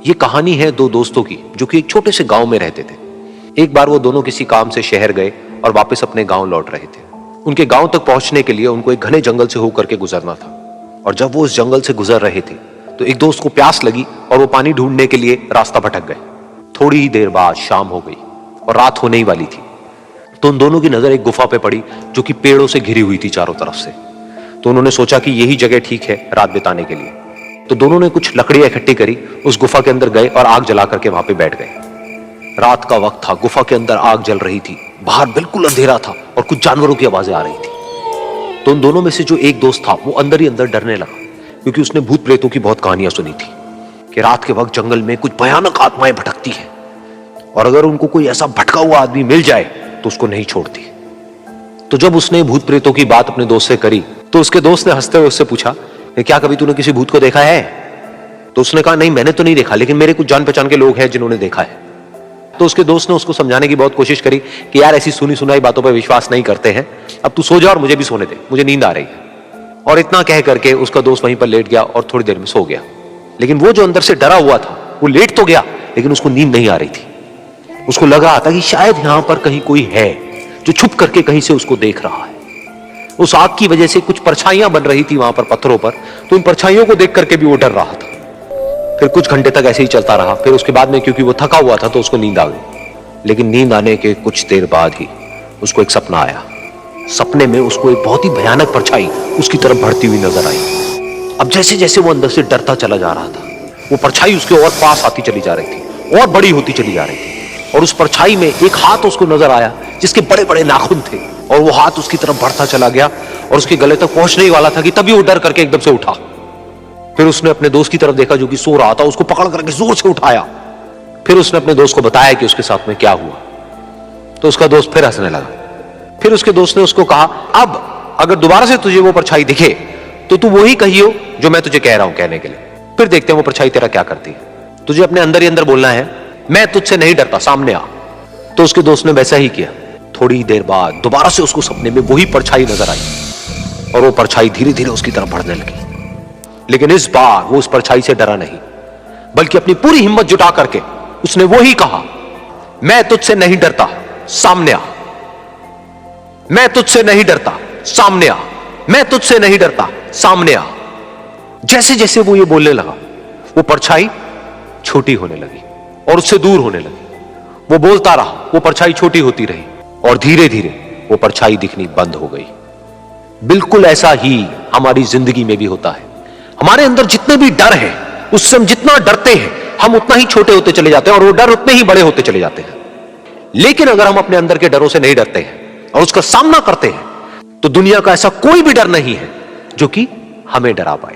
ये कहानी है दो दोस्तों की जो कि एक छोटे से गांव में रहते थे। एक बार वो दोनों किसी काम से शहर गए और वापस अपने गांव लौट रहे थे। उनके गांव तक पहुंचने के लिए उनको एक घने जंगल से होकर के गुजरना था और जब वो उस जंगल से गुजर रहे थे तो एक दोस्त को प्यास लगी और वो पानी ढूंढने के लिए रास्ता भटक गए। थोड़ी ही देर बाद शाम हो गई और रात होने ही वाली थी। तो उन दोनों की नजर एक गुफा पे पड़ी जो कि पेड़ों से घिरी हुई थी चारों तरफ से। तो उन्होंने सोचा कि यही जगह ठीक है रात बिताने के लिए। तो दोनों ने कुछ लकड़ियां इकट्ठी करी, उस गुफा के अंदर गए और आग जला करके वहां पे बैठ गए। रात का वक्त था, गुफा के अंदर आग जल रही थी, बाहर बिल्कुल अंधेरा था और कुछ जानवरों की आवाजें आ रही थी। तो उन दोनों में से जो एक दोस्त था वो अंदर ही अंदर डरने लगा, क्योंकि उसने भूत प्रेतों की बहुत कहानियां सुनी थी कि रात के वक्त जंगल में कुछ भयानक आत्माएं भटकती हैं और अगर उनको कोई ऐसा भटका हुआ आदमी मिल जाए तो उसको नहीं छोड़ती। तो जब उसने भूत प्रेतों की बात अपने दोस्त से करी तो उसके दोस्त ने हंसते हुए उससे पूछा कि क्या कभी तूने किसी भूत को देखा है? तो उसने कहा नहीं, मैंने तो नहीं देखा, लेकिन मेरे कुछ जान पहचान के लोग हैं जिन्होंने देखा है। तो उसके दोस्त ने उसको समझाने की बहुत कोशिश करी कि यार ऐसी सुनी सुनाई बातों पर विश्वास नहीं करते हैं, अब तू सो जा और मुझे भी सोने दे, मुझे नींद आ रही है। और इतना कह करके उसका दोस्त वहीं पर लेट गया और थोड़ी देर में सो गया। लेकिन वो जो अंदर से डरा हुआ था वो लेट तो गया, लेकिन उसको नींद नहीं आ रही थी। उसको लग रहा था कि शायद यहां पर कहीं कोई है जो छुप करके कहीं से उसको देख रहा है। उस आग की वजह से कुछ परछाइयां बन रही थी वहां पर पत्थरों पर, तो उन परछाइयों को देख करके भी वो डर रहा था। फिर कुछ घंटे तक ऐसे ही चलता रहा। फिर उसके बाद में क्योंकि वो थका हुआ था तो उसको नींद आ गई। लेकिन नींद आने के कुछ देर बाद ही उसको एक सपना आया। सपने में उसको एक बहुत ही भयानक परछाई उसकी तरफ बढ़ती हुई नजर आई। अब जैसे जैसे वो अंदर से डरता चला जा रहा था, वो परछाई उसके और पास आती चली जा रही थी और बड़ी होती चली जा रही थी। और उस परछाई में एक हाथ उसको नजर आया जिसके बड़े बड़े नाखून थे, और वो हाथ उसकी तरफ बढ़ता चला गया और उसके गले तक पहुंचने ही वाला था कि तभी वो डर करके एकदम से उठा। फिर उसने अपने दोस्त की तरफ देखा जो कि सो रहा था, उसको पकड़ करके जोर से उठाया। फिर उसने अपने दोस्त को बताया कि उसके साथ में क्या हुआ। तो उसका दोस्त फिर हंसने लगा। फिर उसके दोस्त ने उसको कहा, अब अगर दोबारा से तुझे वो परछाई दिखे तो तू वही कहियो जो मैं तुझे कह रहा हूं कहने के लिए, फिर देखते हैं वो परछाई तेरा क्या करती है। तुझे अपने अंदर ही अंदर बोलना है, मैं तुझसे नहीं डरता, सामने आ। तो उसके दोस्त ने वैसा ही किया। थोड़ी देर बाद दोबारा से उसको सपने में वही परछाई नजर आई और वो परछाई धीरे धीरे उसकी तरफ बढ़ने लगी। लेकिन इस बार वो उस परछाई से डरा नहीं, बल्कि अपनी पूरी हिम्मत जुटा करके उसने वही कहा, मैं तुझसे नहीं डरता, सामने आ। मैं तुझसे नहीं डरता, सामने आ। मैं तुझसे नहीं डरता, सामने आ। जैसे जैसे वो ये बोलने लगा वो परछाई छोटी होने लगी और उससे दूर होने लगी। वो बोलता रहा, वो परछाई छोटी होती रही और धीरे धीरे वो परछाई दिखनी बंद हो गई। बिल्कुल ऐसा ही हमारी जिंदगी में भी होता है। हमारे अंदर जितने भी डर है, उससे हम जितना डरते हैं हम उतना ही छोटे होते चले जाते हैं और वो डर उतने ही बड़े होते चले जाते हैं। लेकिन अगर हम अपने अंदर के डरों से नहीं डरते हैं और उसका सामना करते हैं तो दुनिया का ऐसा कोई भी डर नहीं है जो कि हमें डरा पाए।